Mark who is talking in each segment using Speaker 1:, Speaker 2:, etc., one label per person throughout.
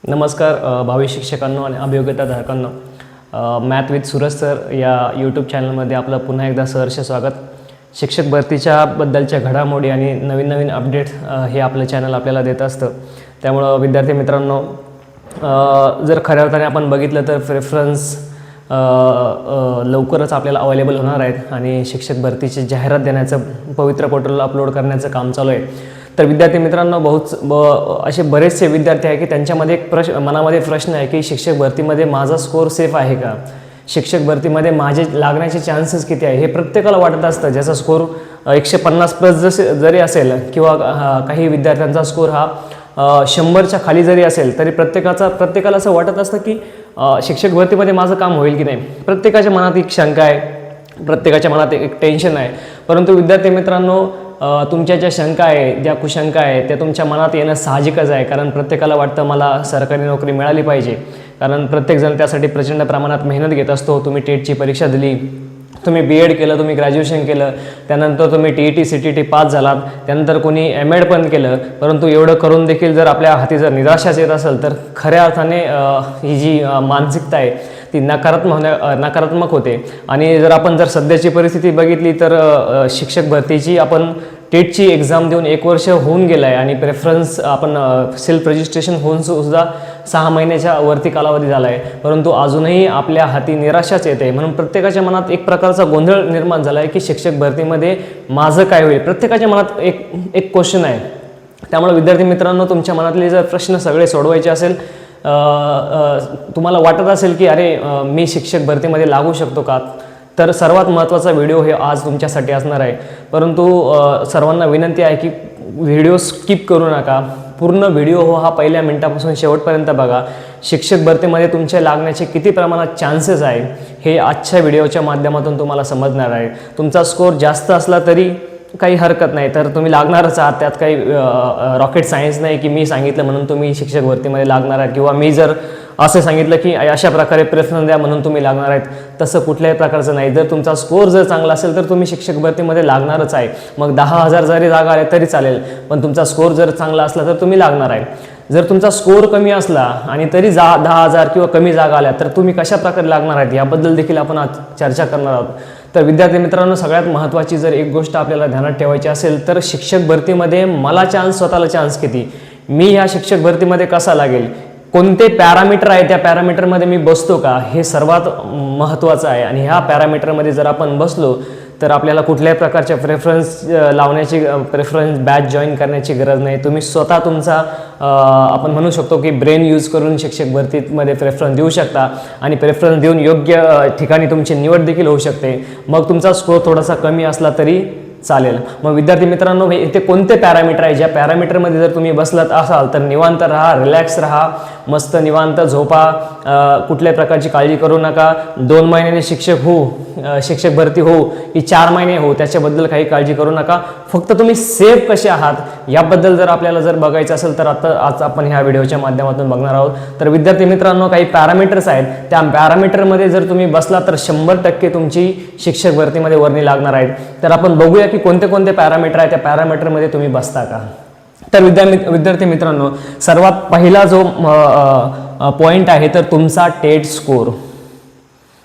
Speaker 1: नमस्कार भावी शिक्षकांनो आणि अभियोग्यताधारकांनो, मॅथ विथ सूरज सर या यूट्यूब चॅनलमध्ये आपलं पुन्हा एकदा सहर्ष स्वागत. शिक्षक भरतीच्या बद्दलच्या घडामोडी आणि नवीन नवीन अपडेट्स हे आपलं चॅनल आपल्याला देत असतं. त्यामुळं विद्यार्थी मित्रांनो, जर खऱ्या अर्थाने आपण बघितलं तर प्रेफरन्स लवकरच आपल्याला अवेलेबल होणार आहेत आणि शिक्षक भरतीची जाहिरात देण्याचं पवित्र पोर्टलला अपलोड करण्याचं काम चालू आहे. तर विद्यार्थी मित्रांनो, असे बरेचसे विद्यार्थी आहे की त्यांच्यामध्ये एक मनामध्ये प्रश्न आहे की शिक्षक भरतीमध्ये माझा स्कोर सेफ आहे का, शिक्षक भरतीमध्ये माझे लागण्याचे चान्सेस किती आहे. हे प्रत्येकाला वाटत असतं. ज्याचा स्कोर 150+ जरी असेल किंवा काही विद्यार्थ्यांचा स्कोर हा 100च्या खाली जरी असेल तरी प्रत्येकाला असं वाटत असतं की शिक्षक भरतीमध्ये माझं काम होईल की नाही. प्रत्येकाच्या मनात एक शंका आहे, प्रत्येकाच्या मनात एक टेन्शन आहे. परंतु विद्यार्थी मित्रांनो, तुमच्या ज्या शंका आहे, ज्या कुशंका आहे, त्या तुमच्या मनात येणं साहजिकच आहे. कारण प्रत्येकाला वाटतं मला सरकारी नोकरी मिळाली पाहिजे. कारण प्रत्येकजण त्यासाठी प्रचंड प्रमाणात मेहनत घेत असतो. तुम्ही टेटची परीक्षा दिली, तुम्ही BEd केलं, तुम्ही ग्रॅज्युएशन केलं, त्यानंतर तुम्ही TET CTT पास झालात, त्यानंतर कोणी MAd पण केलं. परंतु एवढं करून देखील जर आपल्या हाती जर निराशाच येत असेल तर खऱ्या अर्थाने ही जी मानसिकता आहे ती नकारात्मक होते. आणि जर आपण सध्याची परिस्थिती बघितली तर शिक्षक भरतीची आपण टेटची एक्झाम देऊन 1 वर्ष होऊन गेलं आहे आणि प्रेफरन्स आपण सेल्फ रजिस्ट्रेशन होऊन सुद्धा 6 महिन्याच्या वरती कालावधी झाला आहे. परंतु अजूनही आपल्या हाती निराशाच येते. म्हणून प्रत्येकाच्या मनात एक प्रकारचा गोंधळ निर्माण झाला आहे की शिक्षक भरतीमध्ये माझं काय होईल. प्रत्येकाच्या मनात एक क्वेश्चन आहे. त्यामुळे विद्यार्थी मित्रांनो, तुमच्या मनातले जर प्रश्न सगळे सोडवायचे असेल, तुम्हाला वाटत असेल की अरे मी शिक्षक भरतीमध्ये लागू शकतो का, तर सर्वात महत्त्वाचा व्हिडिओ हे आज तुमच्यासाठी असणार आहे. परंतु सर्वांना विनंती आहे की व्हिडिओ स्किप करू नका. पूर्ण व्हिडिओ हा पहिल्या मिनिटापासून शेवटपर्यंत बघा. शिक्षक भरतीमध्ये तुमच्या लागण्याचे किती प्रमाणात चान्सेस आहे हे आजच्या व्हिडिओच्या माध्यमातून तुम्हाला समजणार आहे. तुमचा स्कोर जास्त असला तरी काही हरकत नाही, तर तुम्ही लागणारच आहात. त्यात काही रॉकेट सायन्स नाही की मी सांगितलं म्हणून तुम्ही शिक्षक भरतीमध्ये लागणार आहात किंवा मी जर असं सांगितलं की अशा प्रकारे प्रेफरन्स द्या म्हणून तुम्ही लागणार आहेत. तसं कुठल्याही प्रकारचं नाही. जर तुमचा स्कोर जर चांगला असेल तर तुम्ही शिक्षक भरतीमध्ये लागणारच आहे. मग 10,000 जरी जागा आल्या तरी चालेल, पण तुमचा स्कोर जर चांगला असला तर तुम्ही लागणार आहे. जर तुमचा स्कोर कमी असला आणि तरी 10,000 किंवा कमी जागा आल्या तर तुम्ही कशा प्रकारे लागणार आहेत याबद्दल देखील आपण आज चर्चा करणार आहोत. तर विद्यार्थी मित्रांनो, सगळ्यात महत्त्वाची जर एक गोष्ट आपल्याला ध्यानात ठेवायची असेल तर शिक्षक भरतीमध्ये मला स्वतःला चान्स किती, मी ह्या शिक्षक भरतीमध्ये कसा लागेल, कोणते पॅरामीटर आहे, त्या पॅरामीटरमध्ये मी बसतो का, हे सर्वात महत्त्वाचं आहे. आणि ह्या पॅरामीटरमध्ये जर आपण बसलो तर आपल्याला कुठल्याही प्रकारच्या प्रेफरन्स बॅच जॉईन करण्याची गरज नाही. तुम्ही स्वतः तुमचा आपण म्हणू शकतो की ब्रेन यूज करून शिक्षक भरतीमध्ये प्रेफरन्स देऊ शकता आणि प्रेफरन्स देऊन योग्य ठिकाणी तुमची निवड देखील होऊ शकते. मग तुमचा स्कोर थोडासा कमी असला तरी चालेल. मग विद्यार्थी मित्रांनो, इथे कोणते पॅरामीटर आहे, ज्या पॅरामीटरमध्ये जर तुम्ही बसलात असाल तर निवांत राहा, रिलॅक्स राहा, मस्त निवांत झोपा, कुठल्याही प्रकारची काळजी करू नका. 2 महिन्याने शिक्षक भरती हो की 4 महिने हो, त्याच्याबद्दल काही काळजी करू नका. फक्त तुम्ही सेफ कसे आहात याबद्दल जर आपल्याला बघायचं असेल तर आज आपण ह्या व्हिडिओच्या माध्यमातून बघणार आहोत. तर विद्यार्थी मित्रांनो, काही पॅरामीटर्स आहेत. त्या पॅरामीटरमध्ये जर तुम्ही बसला तर 100% तुमची शिक्षक भरतीमध्ये वर्णी लागणार आहेत. तर आपण बघूया की कोणते कोणते पॅरामीटर आहे, त्या पॅरामीटरमध्ये तुम्ही बसता का. तर विद्यार्थी मित्रांनो, सर्वात पहिला जो पॉईंट आहे तर तुमचा टेट स्कोर.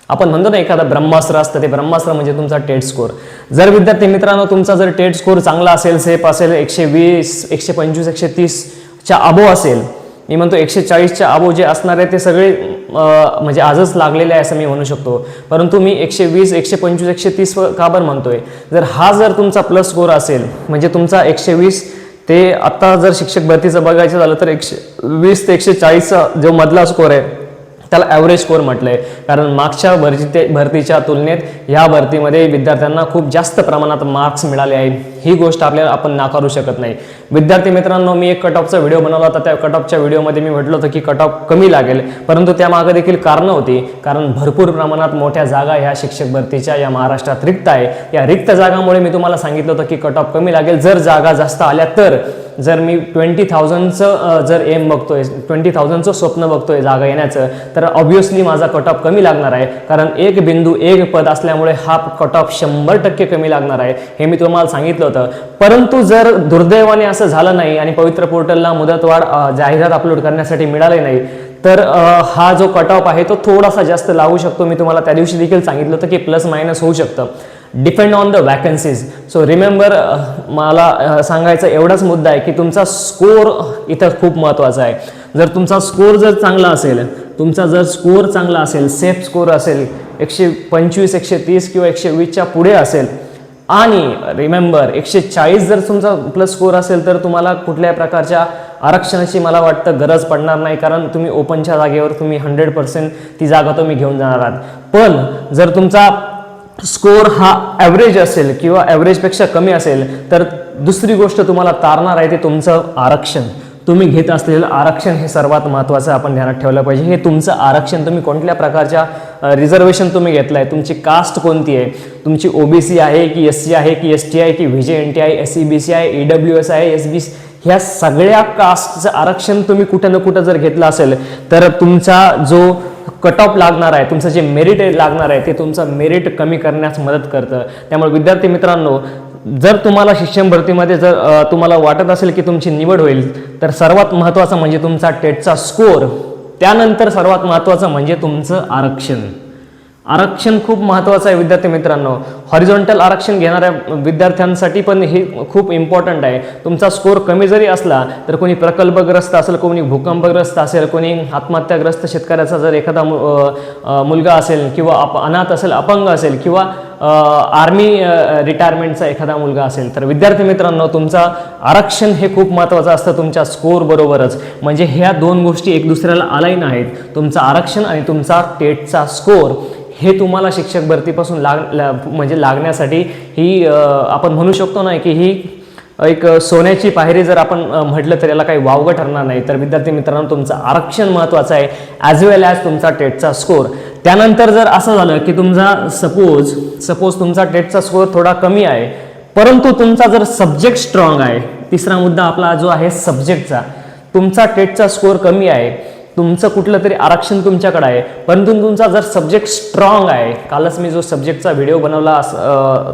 Speaker 1: आपण म्हणतो ना एखादा ब्रह्मास्त्र असतं, ते ब्रह्मास्त्र म्हणजे तुमचा टेट स्कोर. जर विद्यार्थी मित्रांनो तुमचा जर टेट स्कोर चांगला असेल, सेफ असेल, 120, 125, 130च्या अबो असेल, मी म्हणतो 140च्या अबो जे असणार आहे ते सगळे म्हणजे आजच लागलेले आहे असं मी म्हणू शकतो. परंतु मी 120, 125, 130 का बरं म्हणतोय, जर तुमचा प्लस स्कोर असेल म्हणजे तुमचा 120 ते आता जर शिक्षक भरतीचं बघायचं झालं तर 120 ते 140चा जो मधला स्कोर आहे त्याला ॲव्हरेज स्कोर म्हटलंय. कारण मागच्या भरतीच्या तुलनेत ह्या भरतीमध्ये विद्यार्थ्यांना खूप जास्त प्रमाणात मार्क्स मिळाले आहेत. ही गोष्ट आपण नाकारू शकत नाही. विद्यार्थी मित्रांनो, मी एक कट ऑफचा व्हिडिओ बनवला होता. त्या कट ऑफच्या व्हिडिओमध्ये मी म्हटलं होतं की कट ऑफ कमी लागेल, परंतु त्यामागे देखील कारणं होती. कारण भरपूर प्रमाणात मोठ्या जागा ह्या शिक्षक भरतीच्या या महाराष्ट्रात रिक्त आहे. या रिक्त जागांमुळे मी तुम्हाला सांगितलं होतं की कट ऑफ कमी लागेल. जर जागा जास्त आल्या तर जर मी 20,000चं जर एम बघतोय, 20,000चं स्वप्न बघतोय जागा येण्याचं, तर ऑब्व्हियसली माझा कट ऑफ कमी लागणार आहे, कारण एक बिंदू एक पद असल्यामुळे हा कट ऑफ 100% कमी लागणार आहे, हे मी तुम्हाला सांगितलं होतं. परंतु जर दुर्दैवाने असं झालं नाही आणि पवित्र पोर्टलला मुदतवाढ जाहिरात अपलोड करण्यासाठी मिळाले नाही, तर हा जो कट ऑफ आहे तो थोडासा जास्त लागू शकतो. मी तुम्हाला त्या दिवशी देखील सांगितलं होतं की प्लस मायनस होऊ शकतं, depend on the vacancies. So remember, मला सांगायचा एवढाच मुद्दा आहे की तुमचा स्कोर इथं खूप महत्त्वाचा आहे. जर तुमचा स्कोर जर चांगला असेल, तुमचा जर स्कोर चांगला असेल, सेफ स्कोर असेल, 125, 130 किंवा 120च्या पुढे असेल, आणि रिमेंबर 140 जर तुमचा प्लस स्कोर असेल, तर तुम्हाला कुठल्याही प्रकारच्या आरक्षणाची मला वाटतं गरज पडणार नाही, कारण तुम्ही ओपनच्या जागेवर तुम्ही 100% ती जागा तुम्ही घेऊन जाणार आहात. पण जर तुमचा स्कोर हा ॲव्हरेज असेल किंवा ॲव्हरेजपेक्षा कमी असेल, तर दुसरी गोष्ट तुम्हाला तारणार आहे ते तुमचं आरक्षण. तुम्ही घेत असलेलं आरक्षण हे सर्वात महत्त्वाचं आपण ध्यानात ठेवलं पाहिजे. हे तुमचं आरक्षण, तुम्ही कोणत्या प्रकारच्या रिझर्वेशन तुम्ही घेतलं आहे, तुमची कास्ट कोणती आहे, तुमची OBC आहे की SC आहे की ST आहे की VJNT आहे, SEBC आहे, EWS आहे, SBC, ह्या सगळ्या कास्टचं आरक्षण तुम्ही कुठं ना कुठं जर घेतलं असेल, तर तुमचा जो कट ऑफ लागणार आहे, तुमचं जे मेरिट लागणार आहे, ते तुमचं मेरिट कमी करण्यास मदत करतं. त्यामुळे विद्यार्थी मित्रांनो, जर तुम्हाला शिक्षण भरतीमध्ये जर तुम्हाला वाटत असेल की तुमची निवड होईल, तर सर्वात महत्त्वाचं म्हणजे तुमचा टेटचा स्कोर, त्यानंतर सर्वात महत्त्वाचं म्हणजे तुमचं आरक्षण. आरक्षण खूप महत्त्वाचं आहे विद्यार्थी मित्रांनो. हॉरिझॉन्टल आरक्षण घेणाऱ्या विद्यार्थ्यांसाठी पण हे खूप इम्पॉर्टंट आहे. तुमचा स्कोर कमी जरी असला, तर कोणी प्रकल्पग्रस्त असेल, कोणी भूकंपग्रस्त असेल, कोणी आत्महत्याग्रस्त शेतकऱ्याचा जर एखादा मुलगा असेल, किंवा अनाथ असेल, अपंग असेल, किंवा आर्मी रिटायरमेंटचा एखादा मुलगा असेल, तर विद्यार्थी मित्रांनो, तुमचा आरक्षण हे खूप महत्त्वाचं असतं तुमच्या स्कोर बरोबरच. म्हणजे ह्या दोन गोष्टी एक दुसऱ्याला अलाईन आहेत. तुमचं आरक्षण आणि तुमचा टेटचा स्कोर हे तुम्हाला शिक्षक भरतीपासून म्हणजे लागण्यासाठी ही आपण म्हणू शकतो ना की ही एक सोन्याची पायरी जर आपण म्हटलं तर याला काही वावगं ठरणार नाही. तर विद्यार्थी मित्रांनो, तुमचं आरक्षण महत्त्वाचं आहे, ॲज वेल ॲज तुमचा टेटचा स्कोर. त्यानंतर जर असं झालं की तुमचा सपोज तुमचा टेटचा स्कोर थोडा कमी आहे, परंतु तुमचा जर सब्जेक्ट स्ट्रॉंग आहे, तिसरा मुद्दा आपला जो आहे सब्जेक्टचा, तुमचा टेटचा स्कोर कमी आहे, तुमचं कुठलं तरी आरक्षण तुमच्याकडे आहे, परंतु तुमचा जर सब्जेक्ट स्ट्रॉंग आहे, कालच मी जो सब्जेक्टचा व्हिडिओ बनवला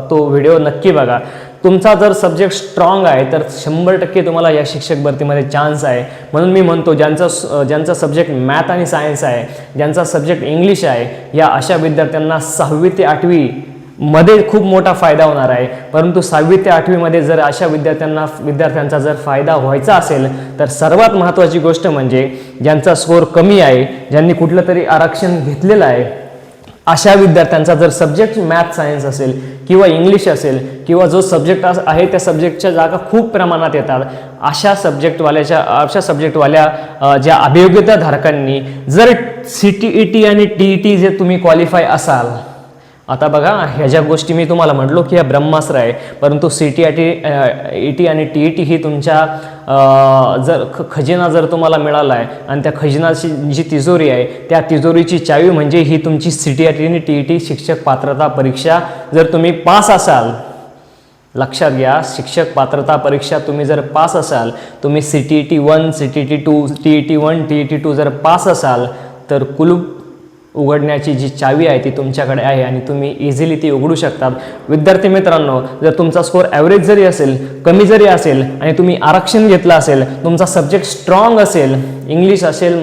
Speaker 1: तो व्हिडिओ नक्की बघा. तुमचा जर सब्जेक्ट स्ट्रॉंग आहे, तर 100% तुम्हाला या शिक्षक भरतीमध्ये चान्स आहे. म्हणून मी म्हणतो, ज्यांचा सब्जेक्ट मॅथ आणि सायन्स आहे, ज्यांचा सब्जेक्ट इंग्लिश आहे, या अशा विद्यार्थ्यांना 6वी ते 8वी मध्ये खूप मोठा फायदा होणार आहे. परंतु 6वी ते 8वी मध्ये जर अशा विद्यार्थ्यांचा जर फायदा व्हायचा असेल, तर सर्वात महत्त्वाची गोष्ट म्हणजे ज्यांचा स्कोर कमी आहे, ज्यांनी कुठलं तरी आरक्षण घेतलेलं आहे, अशा विद्यार्थ्यांचा जर सब्जेक्ट मॅथ सायन्स असेल किंवा इंग्लिश असेल, किंवा जो सब्जेक्ट आहे त्या सब्जेक्टच्या जागा खूप प्रमाणात येतात, अशा सब्जेक्टवाल्या ज्या अभियोग्यताधारकांनी जर CTET आणि TET जे तुम्ही क्वालिफाय असाल, आता बघा ह्या ज्या गोष्टी मी तुम्हाला म्हटलो की ह्या ब्रह्मास्त्र आहे, परंतु CTET आणि TET ही तुमच्या जर खजिना जर तुम्हाला मिळाला आहे, आणि त्या खजिनाची जी तिजोरी आहे, त्या तिजोरीची चावी म्हणजे ही तुमची CTET आणि TET शिक्षक पात्रता परीक्षा जर तुम्ही पास असाल, लक्षात घ्या, शिक्षक पात्रता परीक्षा तुम्ही जर पास असाल, तुम्ही CTET 1, CTET 2, TET 1, TET 2 जर पास असाल, तर कुलूप उघडण्याची जी चावी आहे ती तुमच्याकडे आहे आणि तुम्ही इझिली ती उघडू शकतात. विद्यार्थी मित्रांनो, जर तुमचा स्कोर ॲव्हरेज जरी असेल, कमी जरी असेल, आणि तुम्ही आरक्षण घेतलं असेल, तुमचा सब्जेक्ट स्ट्रॉंग असेल, इंग्लिश असेल,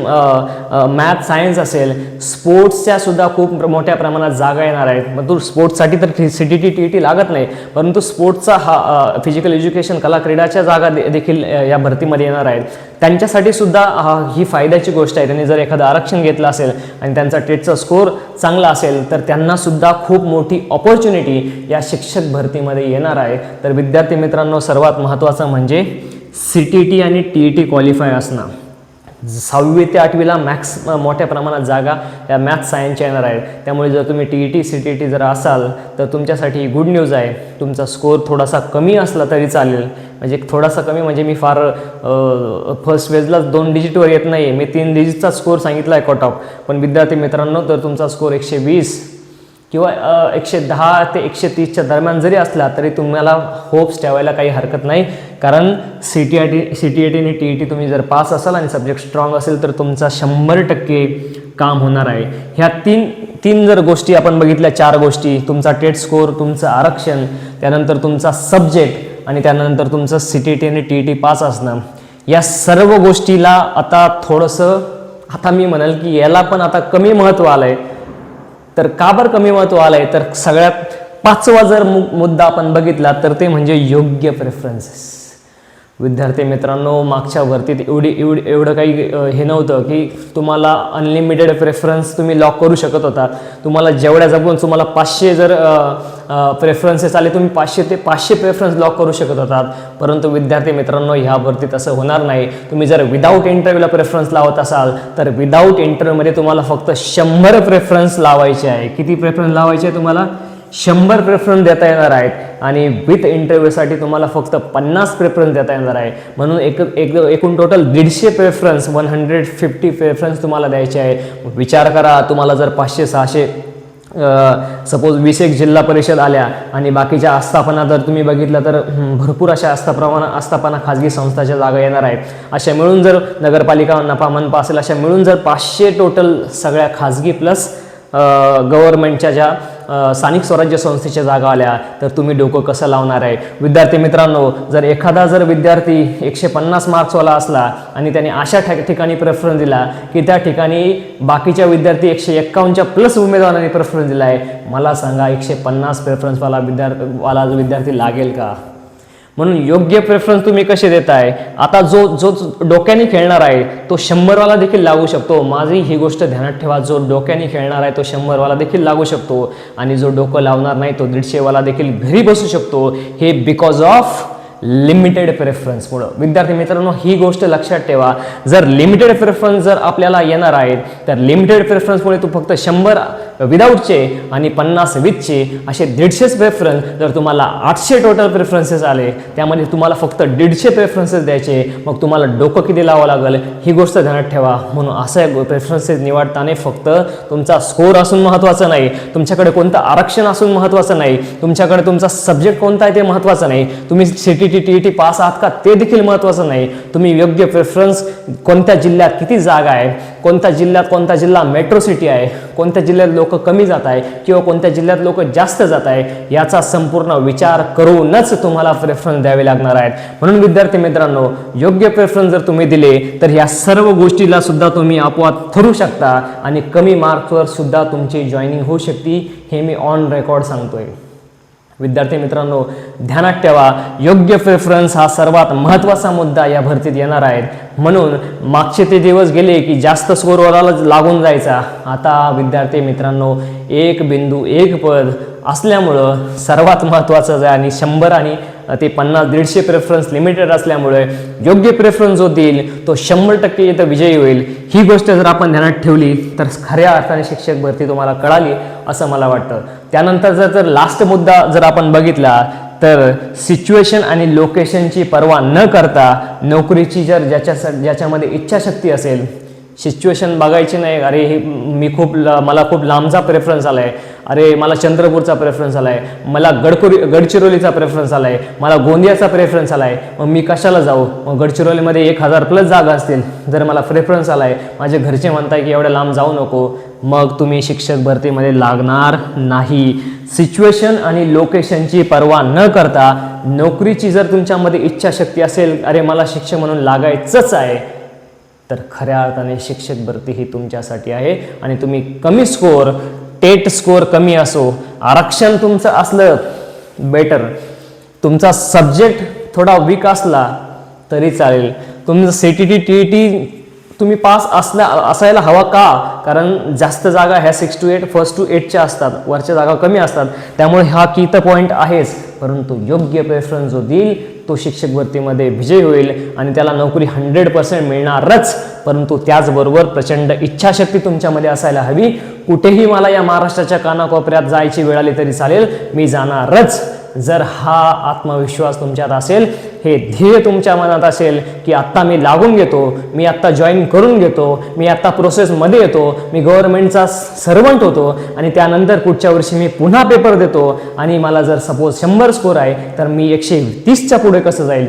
Speaker 1: मॅथ सायन्स असेल, स्पोर्ट्सच्या सुद्धा खूप मोठ्या प्रमाणात जागा येणार आहेत. मग तो स्पोर्ट्ससाठी तर CTET TET लागत नाही, परंतु स्पोर्ट्सचा हा फिजिकल एज्युकेशन, कला क्रीडाच्या जागा देखील या भरतीमध्ये येणार आहेत. त्यांच्यासाठी सुद्धा ही फायद्याची गोष्ट आहे. त्यांनी जर एखादं आरक्षण घेतलं असेल आणि त्यांचा टेटचा स्कोर चांगला असेल, तर त्यांना सुद्धा खूप मोठी ऑपॉर्च्युनिटी या शिक्षक भरतीमध्ये येणार आहे. तर विद्यार्थी मित्रांनो, सर्वात महत्त्वाचं म्हणजे CTET आणि TET क्वालिफाय असणं. 6वी ते 8वीला मोठ्या प्रमाणात जागा या मॅथ सायन्सच्या येणार आहेत. त्यामुळे जर तुम्ही TET CTET जर असाल, तर तुमच्यासाठी गुड न्यूज आहे. तुमचा स्कोर थोडासा कमी असला तरी चालेल. म्हणजे थोडासा कमी म्हणजे मी फार फर्स्ट फेजला 2 डिजिटवर येत नाही, मी 3 डिजिटचा स्कोर सांगितला आहे कट ऑफ. पण विद्यार्थी मित्रांनो, तर तुमचा स्कोर 120 किंवा 110 ते 130च्या दरम्यान जरी असला तरी तुम्हाला होप्स ठेवायला काही हरकत नाही, कारण CTET आणि TET तुम्ही जर पास असाल आणि सब्जेक्ट स्ट्रॉंग असेल तर तुमचा 100% काम होणार आहे. ह्या तीन जर गोष्टी आपण बघितल्या, 4 गोष्टी, तुमचा टेट स्कोर, तुमचं आरक्षण, त्यानंतर तुमचा सब्जेक्ट आणि त्यानंतर तुमचं CTET आणि TET पास असणं, या सर्व गोष्टीला आता थोडंसं, आता मी म्हणाल की याला पण आता कमी महत्त्व आलं आहे. तर का बरं कमी महत्त्व आलं आहे, तर सगळ्यात 5वा जर मुद्दा आपण बघितला तर ते म्हणजे योग्य प्रेफरन्सेस. विद्यार्थी मित्रांनो, मागच्या भरतीत एवढं काही हे नव्हतं की तुम्हाला अनलिमिटेड प्रेफरन्स तुम्ही लॉक करू शकत होता. तुम्हाला जेवढ्या जपून तुम्हाला 500 जर प्रेफरन्सेस आले, तुम्ही 500 ते 500 प्रेफरन्स लॉक करू शकत होतात. परंतु विद्यार्थी मित्रांनो, ह्या भरतीत असं होणार नाही. तुम्ही जर विदाऊट इंटरव्ह्यूला प्रेफरन्स लावत असाल तर विदाऊट इंटरव्ह्यूमध्ये तुम्हाला फक्त 100 प्रेफरन्स लावायचे आहे. किती प्रेफरन्स लावायचे आहे तुम्हाला? 100 प्रेफरन्स देता येणार आहेत आणि विथ इंटरव्ह्यूसाठी तुम्हाला फक्त 50 प्रेफरन्स देता येणार आहे. म्हणून एकूण टोटल 150 प्रेफरन्स, 150 प्रेफरन्स तुम्हाला द्यायचे आहे. विचार करा, तुम्हाला जर 500-600 सपोज 21 जिल्हा परिषद आल्या आणि बाकीच्या आस्थापना जर तुम्ही बघितलं तर भरपूर अशा आस्थापना खाजगी संस्थाच्या जागा येणार आहेत. अशा मिळून जर नगरपालिका, मनपा असेल, अशा मिळून जर 500 टोटल सगळ्या खाजगी प्लस गव्हर्नमेंटच्या ज्या स्थानिक स्वराज्य संस्थेच्या जागा आल्या तर तुम्ही डोकं कसं लावणार आहे? विद्यार्थी मित्रांनो, जर एखादा विद्यार्थी 150 मार्क्सवाला असला आणि त्याने अशा ठिकाणी प्रेफरन्स दिला की त्या ठिकाणी बाकीच्या विद्यार्थी 151च्या प्लस उमेदवारांनी प्रेफरन्स दिला आहे, मला सांगा 150 प्रेफरन्सवाला विद्यार्थी लागेल का? म्हणून योग्य प्रेफरन्स तुम्ही कसे देताय? आता जो डोक्याने खेळणार आहे तो 100वाला देखील लागू शकतो. माझी ही गोष्ट ध्यानात ठेवा, जो डोक्याने खेळणार आहे तो 100वाला देखील लागू शकतो आणि जो डोकं लावणार नाही तो 150वाला देखील घरी बसू शकतो. हे बिकॉज ऑफ लिमिटेड प्रेफरन्समुळं. विद्यार्थी मित्रांनो, ही गोष्ट लक्षात ठेवा. जर लिमिटेड प्रेफरन्स जर आपल्याला येणार आहेत तर लिमिटेड प्रेफरन्समुळे तू फक्त 100 विदाऊटचे आणि 50 विथचे असे 150 प्रेफरन्स, जर तुम्हाला 800 टोटल प्रेफरन्सेस आले त्यामध्ये तुम्हाला फक्त 150 प्रेफरन्सेस द्यायचे, मग तुम्हाला डोकं किती लावावं लागेल ही गोष्ट ध्यानात ठेवा. म्हणून असं प्रेफरन्सेस निवडताना फक्त तुमचा स्कोर असून महत्त्वाचं नाही, तुमच्याकडे कोणतं आरक्षण असून महत्त्वाचं नाही, तुमच्याकडे तुमचा सब्जेक्ट कोणता आहे ते महत्त्वाचं नाही, तुम्ही CTET TET पास आहात का ते देखील महत्त्वाचं नाही. तुम्ही योग्य प्रेफरन्स, कोणत्या जिल्ह्यात किती जागा आहे, कोणत्या जिल्हा मेट्रो सिटी आहे, कोणत्या जिल्ह्यात लोक कमी जात आहे किंवा कोणत्या जिल्ह्यात लोक जास्त जात आहे, याचा संपूर्ण विचार करूनच तुम्हाला प्रेफरन्स द्यावे लागणार आहेत. म्हणून विद्यार्थी मित्रांनो, योग्य प्रेफरन्स जर तुम्ही दिले तर या सर्व गोष्टीला सुद्धा तुम्ही आपोआप ठरू शकता आणि कमी मार्क्सवर सुद्धा तुमची जॉईनिंग होऊ शकते. हे मी ऑन रेकॉर्ड सांगतोय. विद्यार्थी मित्रांनो, ध्यानात ठेवा, योग्य प्रेफरन्स हा सर्वात महत्त्वाचा मुद्दा या भरतीत येणार आहे. म्हणून मागचे ते दिवस गेले की जास्त स्कोरवरला लागून जायचा. आता विद्यार्थी मित्रांनो, 1 बिंदू 1 पद असल्यामुळं सर्वात महत्त्वाचं आहे आणि 100 आणि ते 50-150 प्रेफरन्स लिमिटेड असल्यामुळे योग्य प्रेफरन्स जो देईल तो 100% इथं विजयी होईल. ही गोष्ट जर आपण ध्यानात ठेवली तर खऱ्या अर्थाने शिक्षक भरती तुम्हाला कळाली असं मला वाटतं. त्यानंतर जर लास्ट मुद्दा जर आपण बघितला तर सिच्युएशन आणि लोकेशनची पर्वा न करता नोकरीची जर ज्याच्यामध्ये इच्छाशक्ती असेल, सिच्युएशन बघायची नाही, अरे हे मला खूप लांबचा प्रेफरन्स आला आहे, अरे मला चंद्रपूरचा प्रेफरन्स आला आहे, मला गडचिरोलीचा प्रेफरन्स आला आहे, मला गोंदियाचा प्रेफरन्स आला आहे, मग मी कशाला जाऊ? मग गडचिरोलीमध्ये 1000 प्लस जागा असतील, जर मला प्रेफरन्स आला आहे, माझे घरचे म्हणताय की एवढ्या लांब जाऊ नको, मग तुम्ही शिक्षक भरतीमध्ये लागणार नाही. सिच्युएशन आणि लोकेशनची पर्वा न करता नोकरीची जर तुमच्यामध्ये इच्छाशक्ती असेल, अरे मला शिक्षक म्हणून लागायचंच आहे, तर खऱ्या अर्थाने शिक्षक भरती ही तुमच्यासाठी आहे. आणि तुम्ही कमी स्कोर, टेट स्कोर कमी असो, आरक्षण तुमचं असलं बेटर, तुमचा सब्जेक्ट थोडा वीक असला तरी चालेल, तुमचं CTET TET तुम्ही पास असायला हवा का? कारण जास्त जागा ह्या 6 to 8 1st to 8च्या असतात, वरच्या जागा कमी असतात, त्यामुळे हा की तर पॉईंट आहेच. परंतु योग्य प्रेफरन्स जो देईल तो शिक्षक भरतीमध्ये विजय होईल आणि त्याला नोकरी 100% मिळणारच. परंतु त्याचबरोबर प्रचंड इच्छाशक्ती तुमच्यामध्ये असायला हवी. कुठेही मला या महाराष्ट्राच्या कानाकोपऱ्यात जायची वेळ आली तरी चालेल, मी जाणारच. जर हा आत्मविश्वास तुमच्यात असेल हे ध्येय तुमच्या मनात असेल की आत्ता मी लागून घेतो, मी आत्ता जॉईन करून घेतो, मी आत्ता प्रोसेसमध्ये येतो, मी गव्हर्नमेंटचा सर्वंट होतो आणि त्यानंतर पुढच्या वर्षी मी पुन्हा पेपर देतो आणि मला जर सपोज 100 स्कोर आहे तर मी 130च्या पुढे कसं जाईल,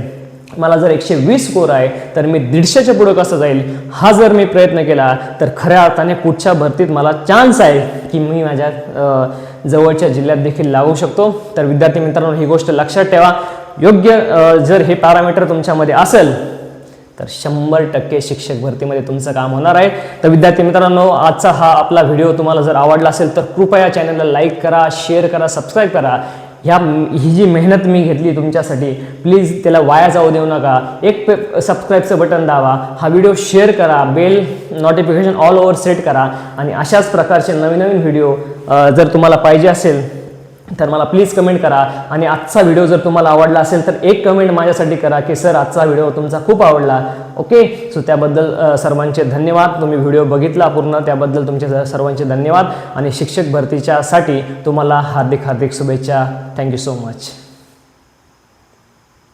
Speaker 1: मला जर 120 स्कोर आहे तर मी 150च्या पुढे कसं जाईल, हा जर मी प्रयत्न केला तर खऱ्या अर्थाने पुढच्या भरतीत मला चान्स आहे की मी माझ्या जवळच्या जिल्ह्यात देखील लागू शकतो. तर विद्यार्थी मित्रांनो, ही गोष्ट लक्षात ठेवा. योग्य जर हे पॅरामीटर तुमच्यामध्ये असेल तर 100% शिक्षक भरतीमध्ये तुमचं काम होणार आहे. तर विद्यार्थी मित्रांनो, आजचा हा आपला व्हिडिओ तुम्हाला जर आवडला असेल तर कृपया चॅनलला लाईक करा, शेअर करा, सबस्क्राईब करा. ही जी मेहनत मी घेतली तुमच्यासाठी, प्लीज त्याला वाया जाऊ देऊ नका. एक सबस्क्राईबचं बटन दाबा, हा व्हिडिओ शेअर करा, bell notification all over set करा आणि अशाच प्रकारचे नवीन नवीन व्हिडिओ जर तुम्हाला पाहिजे असेल तर मला प्लीज कमेंट करा. आणि आजचा व्हिडिओ जर तुम्हाला आवडला असेल तर एक कमेंट माझ्यासाठी करा की सर आजचा व्हिडिओ तुमचा खूप आवडला. ओके, सो त्याबद्दल सर्वांचे धन्यवाद. तुम्ही व्हिडिओ बघितला पूर्ण, त्याबद्दल तुमचे सर्वांचे धन्यवाद. आणि शिक्षक भरतीच्यासाठी तुम्हाला हार्दिक शुभेच्छा. Thank you so much.